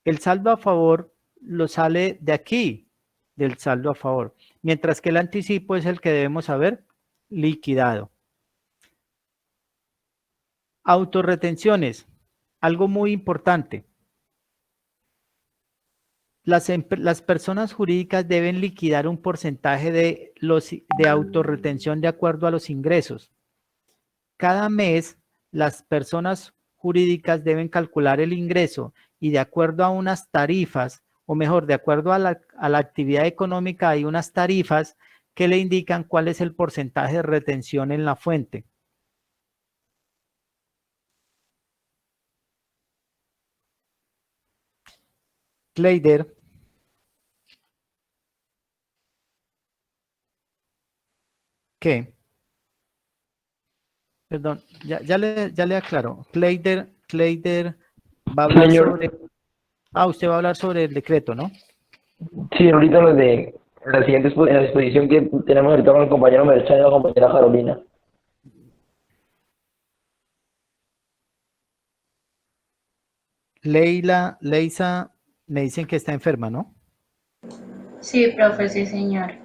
El saldo a favor lo sale de aquí, del saldo a favor, mientras que el anticipo es el que debemos haber liquidado. Autorretenciones, algo muy importante. Las personas jurídicas deben liquidar un porcentaje de autorretención de acuerdo a los ingresos. Cada mes, las personas jurídicas deben calcular el ingreso y de acuerdo a unas tarifas, o mejor, de acuerdo a la actividad económica, hay unas tarifas que le indican cuál es el porcentaje de retención en la fuente. Kleider. ¿Qué? Perdón, ya le aclaro. Kleider va a hablar sobre... usted va a hablar sobre el decreto, ¿no? Sí, ahorita lo de la siguiente en la exposición que tenemos ahorita con el compañero Melchán y la compañera Carolina. Leisa, me dicen que está enferma, ¿no? Sí, profe, sí, señor.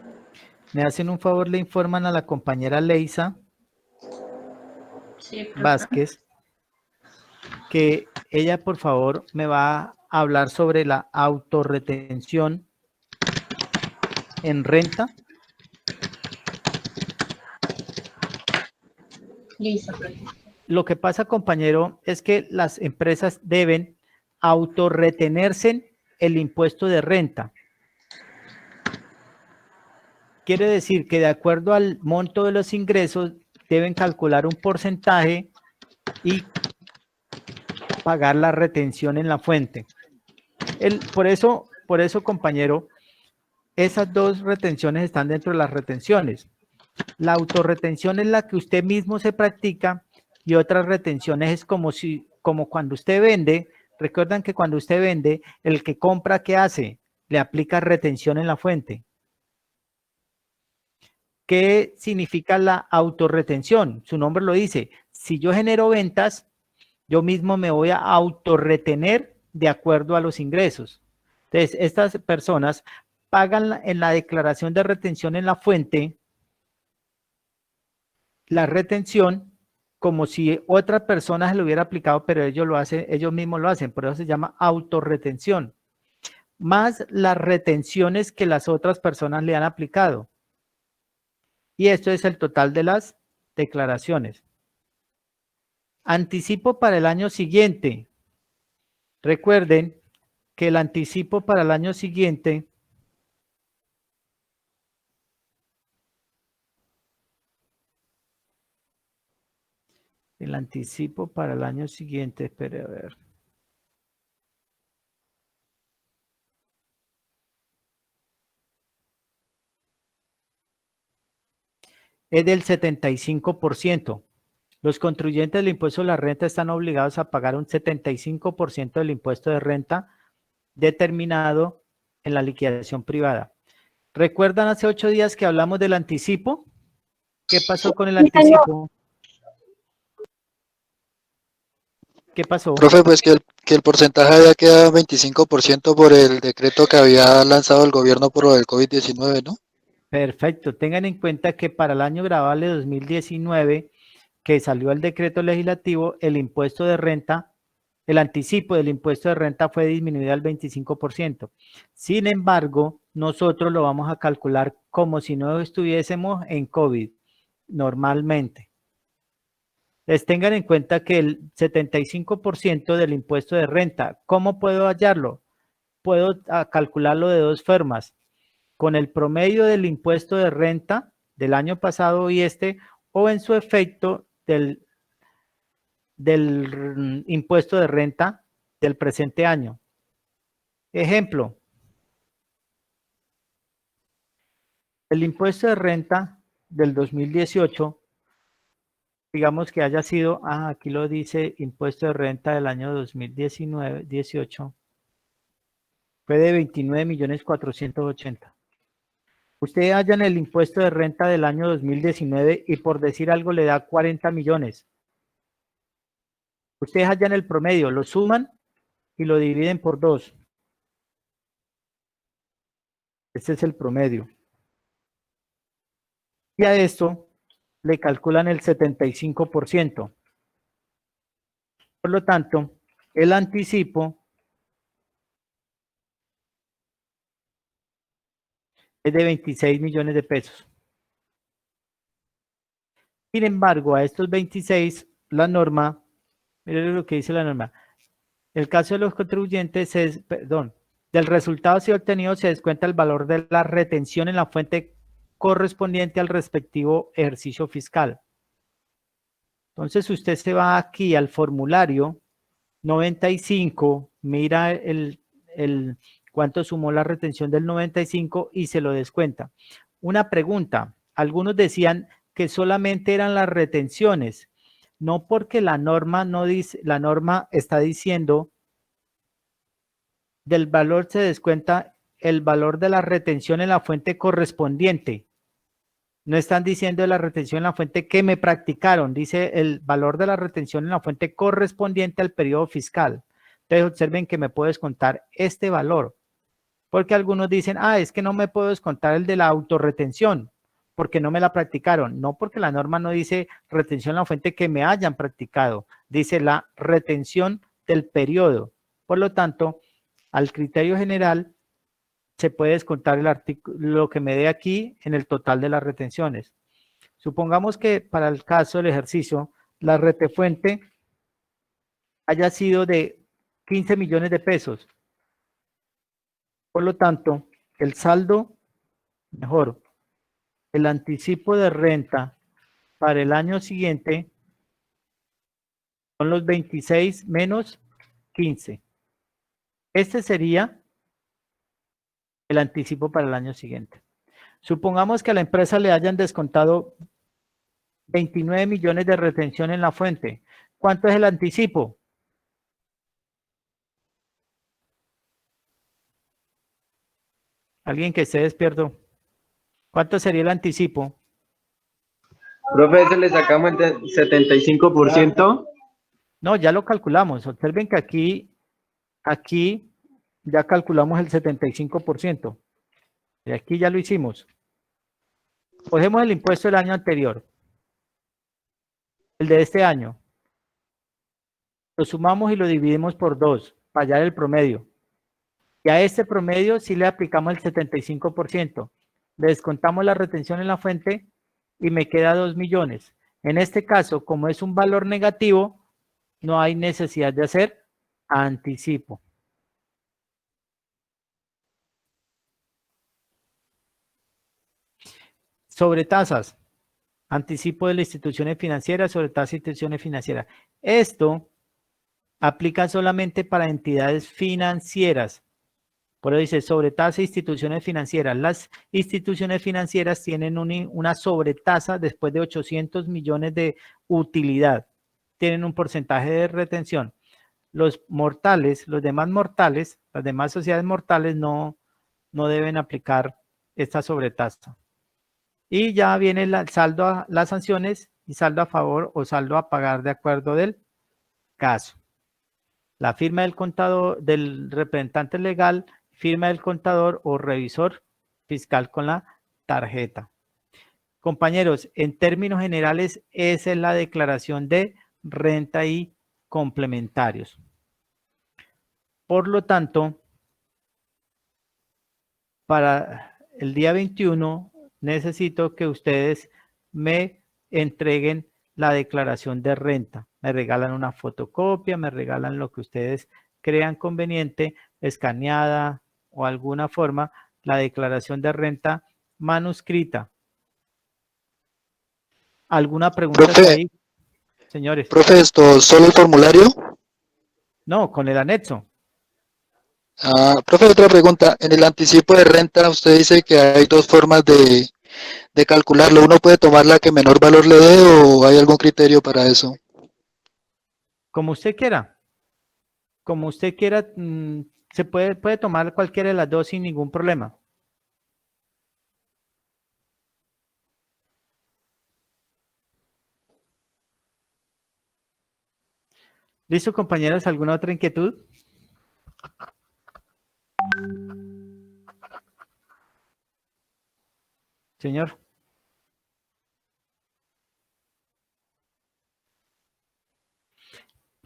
Me hacen un favor, le informan a la compañera Leisa Sí, profe. Vázquez que ella, por favor, me va a hablar sobre la autorretención en renta. Listo, profe. Lo que pasa, compañero, es que las empresas deben autorretenerse el impuesto de renta. Quiere decir que de acuerdo al monto de los ingresos deben calcular un porcentaje y pagar la retención en la fuente. Por eso, compañero, esas dos retenciones están dentro de las retenciones. La autorretención es la que usted mismo se practica y otras retenciones es como cuando usted vende. Recuerdan que cuando usted vende, el que compra, ¿qué hace? Le aplica retención en la fuente. ¿Qué significa la autorretención? Su nombre lo dice. Si yo genero ventas, yo mismo me voy a autorretener de acuerdo a los ingresos. Entonces, estas personas pagan en la declaración de retención en la fuente, la retención como si otra persona se lo hubiera aplicado, pero ellos mismos lo hacen, por eso se llama autorretención, más las retenciones que las otras personas le han aplicado. Y esto es el total de las declaraciones. Anticipo para el año siguiente. Recuerden que el anticipo para el año siguiente espere a ver. Es del 75%. Los contribuyentes del impuesto a la renta están obligados a pagar un 75% del impuesto de renta determinado en la liquidación privada. ¿Recuerdan hace 8 días que hablamos del anticipo? ¿Qué pasó con el anticipo? ¿Qué pasó? Profe, pues que el porcentaje había quedado 25% por el decreto que había lanzado el gobierno por lo del COVID-19, ¿no? Perfecto. Tengan en cuenta que para el año gravable 2019, que salió el decreto legislativo, el impuesto de renta, el anticipo del impuesto de renta fue disminuido al 25%. Sin embargo, nosotros lo vamos a calcular como si no estuviésemos en COVID normalmente. Les tengan en cuenta que el 75% del impuesto de renta, ¿cómo puedo hallarlo? Puedo calcularlo de dos formas, con el promedio del impuesto de renta del año pasado y o en su efecto del impuesto de renta del presente año. Ejemplo, el impuesto de renta del 2018, digamos que haya sido, aquí lo dice, impuesto de renta del año 2018, fue de 29.480.000. Usted hallan el impuesto de renta del año 2019 y por decir algo le da 40 millones. Ustedes hallan el promedio, lo suman y lo dividen por 2. Este es el promedio. Y a esto le calculan el 75%. Por lo tanto, el anticipo es de 26 millones de pesos. Sin embargo, a estos 26, la norma, miren lo que dice la norma, el caso de los contribuyentes del resultado así obtenido se descuenta el valor de la retención en la fuente correspondiente al respectivo ejercicio fiscal. Entonces, usted se va aquí al formulario 95, mira cuánto sumó la retención del 95 y se lo descuenta. Una pregunta, algunos decían que solamente eran las retenciones, no porque la norma no dice, la norma está diciendo del valor se descuenta el valor de la retención en la fuente correspondiente. No están diciendo de la retención en la fuente que me practicaron, dice el valor de la retención en la fuente correspondiente al periodo fiscal. Entonces observen que me puedo descontar este valor, porque algunos dicen, es que no me puedo descontar el de la autorretención, porque no me la practicaron. No, porque la norma no dice retención en la fuente que me hayan practicado, dice la retención del periodo. Por lo tanto, al criterio general, se puede descontar lo que me dé aquí en el total de las retenciones. Supongamos que para el caso del ejercicio, la retefuente haya sido de 15 millones de pesos. Por lo tanto, el saldo, el anticipo de renta para el año siguiente son los 26 menos 15. Este sería el anticipo para el año siguiente. Supongamos que a la empresa le hayan descontado 29 millones de retención en la fuente. ¿Cuánto es el anticipo? Alguien que esté despierto. ¿Cuánto sería el anticipo? Profe, ¿eso le sacamos el 75%? No, ya lo calculamos. Observen que aquí ya calculamos el 75%. Y aquí ya lo hicimos. Cogemos el impuesto del año anterior. el de este año. Lo sumamos y lo dividimos por 2 para hallar el promedio. Y a este promedio sí le aplicamos el 75%. Le descontamos la retención en la fuente y me queda 2 millones. En este caso, como es un valor negativo, no hay necesidad de hacer anticipo. Sobre tasas. Anticipo de las instituciones financieras sobre tasas de instituciones financieras. Esto aplica solamente para entidades financieras. Por eso dice sobretasa de instituciones financieras. Las instituciones financieras tienen una sobretasa después de 800 millones de utilidad. Tienen un porcentaje de retención. Los mortales, los demás mortales, las demás sociedades mortales no deben aplicar esta sobretasa. Y ya viene el saldo a las sanciones y saldo a favor o saldo a pagar de acuerdo del caso. La firma del contador, del representante legal, firma del contador o revisor fiscal con la tarjeta. Compañeros, en términos generales, esa es la declaración de renta y complementarios. Por lo tanto, para el día 21 necesito que ustedes me entreguen la declaración de renta. Me regalan una fotocopia, me regalan lo que ustedes crean conveniente, escaneada o alguna forma, la declaración de renta manuscrita. ¿Alguna pregunta hasta ahí, señores? Profe, ¿esto solo el formulario? No, con el anexo. Profe, otra pregunta. En el anticipo de renta usted dice que hay dos formas de calcularlo. ¿Uno puede tomar la que menor valor le dé o hay algún criterio para eso? Como usted quiera. Como usted quiera, se puede tomar cualquiera de las dos sin ningún problema. ¿Listo, compañeros? ¿Alguna otra inquietud? Señor.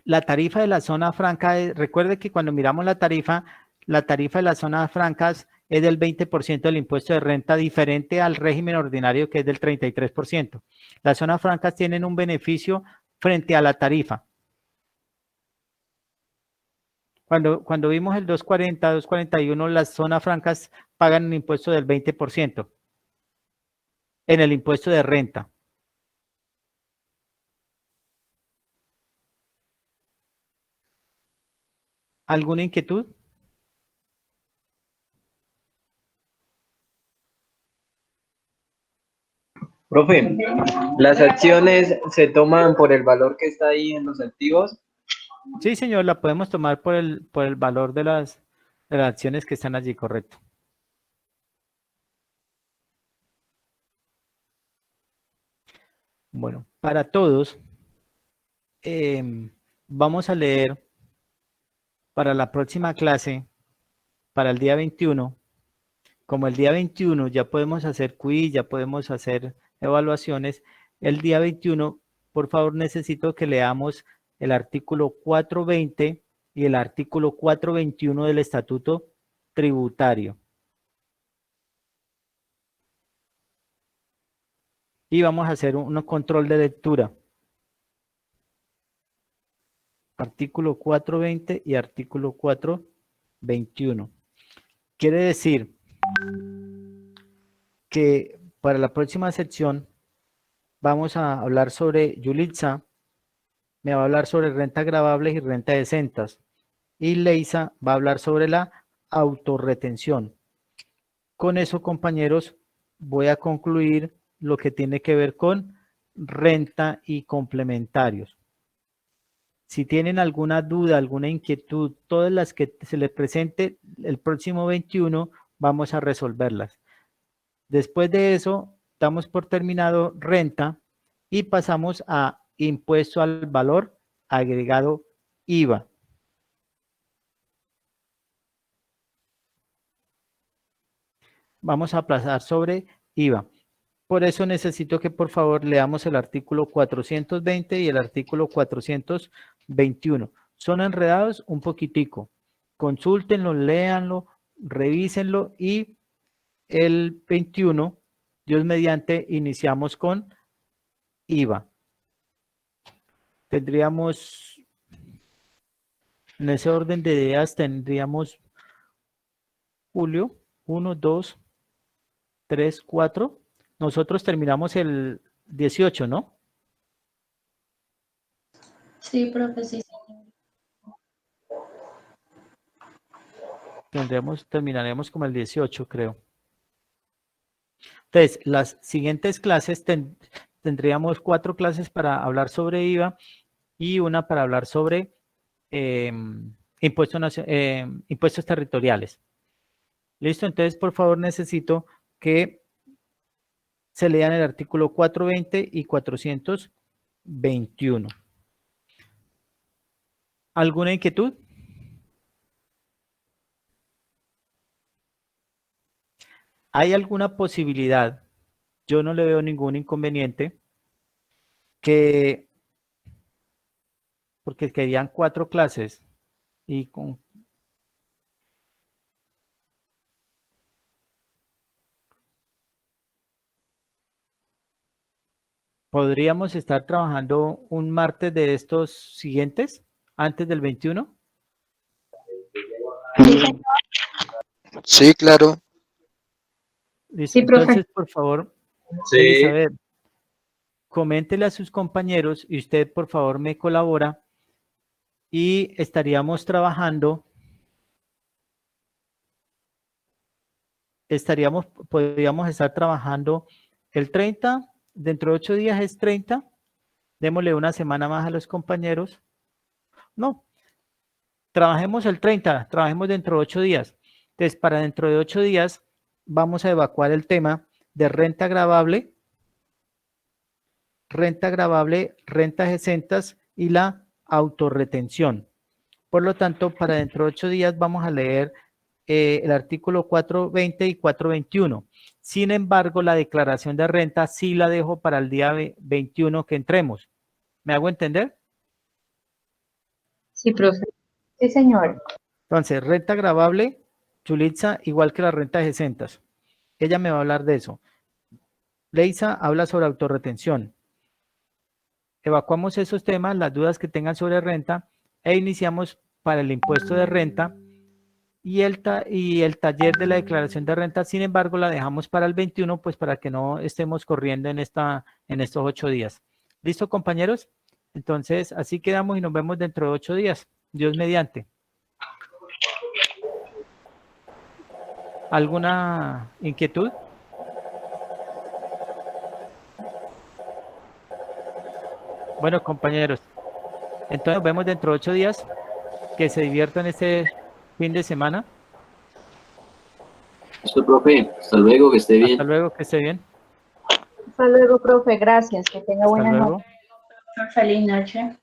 La tarifa de la zona franca, recuerde que cuando miramos la tarifa de las zonas francas es del 20% del impuesto de renta, diferente al régimen ordinario que es del 33%. Las zonas francas tienen un beneficio frente a la tarifa. Cuando vimos el 240, 241, las zonas francas pagan un impuesto del 20% en el impuesto de renta. ¿Alguna inquietud? Profe, ¿las acciones se toman por el valor que está ahí en los activos? Sí, señor, la podemos tomar por el valor de las acciones que están allí, correcto. Bueno, para todos, vamos a leer para la próxima clase, para el día 21. Como el día 21 ya podemos hacer quiz, ya podemos hacer evaluaciones, el día 21, por favor, necesito que leamos el artículo 420 y el artículo 421 del Estatuto Tributario. Y vamos a hacer un control de lectura. Artículo 420 y artículo 421. Quiere decir que para la próxima sección vamos a hablar sobre Yulitza, me va a hablar sobre renta gravables y renta de exentas. Y Leisa va a hablar sobre la autorretención. Con eso, compañeros, voy a concluir lo que tiene que ver con renta y complementarios. Si tienen alguna duda, alguna inquietud, todas las que se les presente el próximo 21, vamos a resolverlas. Después de eso, damos por terminado renta y pasamos a impuesto al valor agregado IVA. Vamos a pasar sobre IVA. Por eso necesito que por favor leamos el artículo 420 y el artículo 421. Son enredados un poquitico. Consúltenlo, léanlo, revísenlo y el 21, Dios mediante, iniciamos con IVA. Tendríamos, en ese orden de ideas, tendríamos Julio, 1, 2, 3, 4. Nosotros terminamos el 18, ¿no? Sí, profe, sí. Terminaremos como el 18, creo. Entonces, las siguientes clases tendríamos 4 clases para hablar sobre IVA y una para hablar sobre impuestos territoriales. ¿Listo? Entonces, por favor, necesito que se lean el artículo 420 y 421. ¿Alguna inquietud? ¿Hay alguna posibilidad? Yo no le veo ningún inconveniente que, porque querían 4 clases y con ¿podríamos estar trabajando un martes de estos siguientes, antes del 21? Sí, claro. ¿Listo? Sí, profe. Entonces, por favor, Sí. Elizabeth, coméntele a sus compañeros y usted, por favor, me colabora y estaríamos trabajando, podríamos estar trabajando el 30, dentro de 8 días es 30, démosle una semana más a los compañeros. No, trabajemos el 30, trabajemos dentro de 8 días. Entonces, para dentro de 8 días vamos a evacuar el tema de renta gravable, rentas exentas y la autorretención. Por lo tanto, para dentro de 8 días vamos a leer el artículo 420 y 421. Sin embargo, la declaración de renta sí la dejo para el día 21 que entremos. ¿Me hago entender? Sí, profe. Sí, señor. Entonces, renta gravable, Yulitza, igual que las rentas exentas. Ella me va a hablar de eso. Leisa habla sobre autorretención. Evacuamos esos temas, las dudas que tengan sobre renta e iniciamos para el impuesto de renta y el taller de la declaración de renta. Sin embargo, la dejamos para el 21, pues para que no estemos corriendo en estos 8 días. ¿Listo, compañeros? Entonces, así quedamos y nos vemos dentro de 8 días. Dios mediante. ¿Alguna inquietud? Bueno, compañeros, entonces nos vemos dentro de 8 días. Que se diviertan este fin de semana. Listo, profe. Hasta luego, que esté bien. Hasta luego, que esté bien. Hasta luego, profe. Gracias. Que tenga Hasta buena luego. noche. Feliz noche.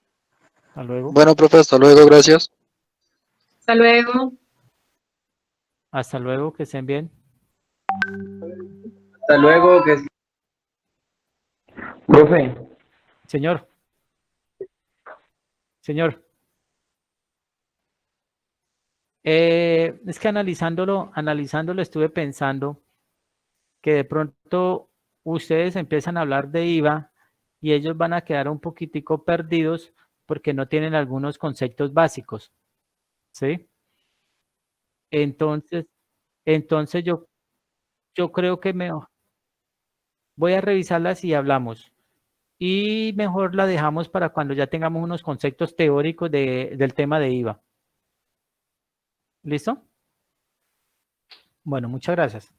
Hasta luego. Bueno, profe, hasta luego, gracias. Hasta luego. Hasta luego, que estén bien. Hasta luego, que Profe, Señor. Señor. Es que analizándolo estuve pensando que de pronto ustedes empiezan a hablar de IVA y ellos van a quedar un poquitico perdidos porque no tienen algunos conceptos básicos. ¿Sí? Entonces yo creo que voy a revisarlas y hablamos. Y mejor la dejamos para cuando ya tengamos unos conceptos teóricos del tema de IVA. ¿Listo? Bueno, muchas gracias.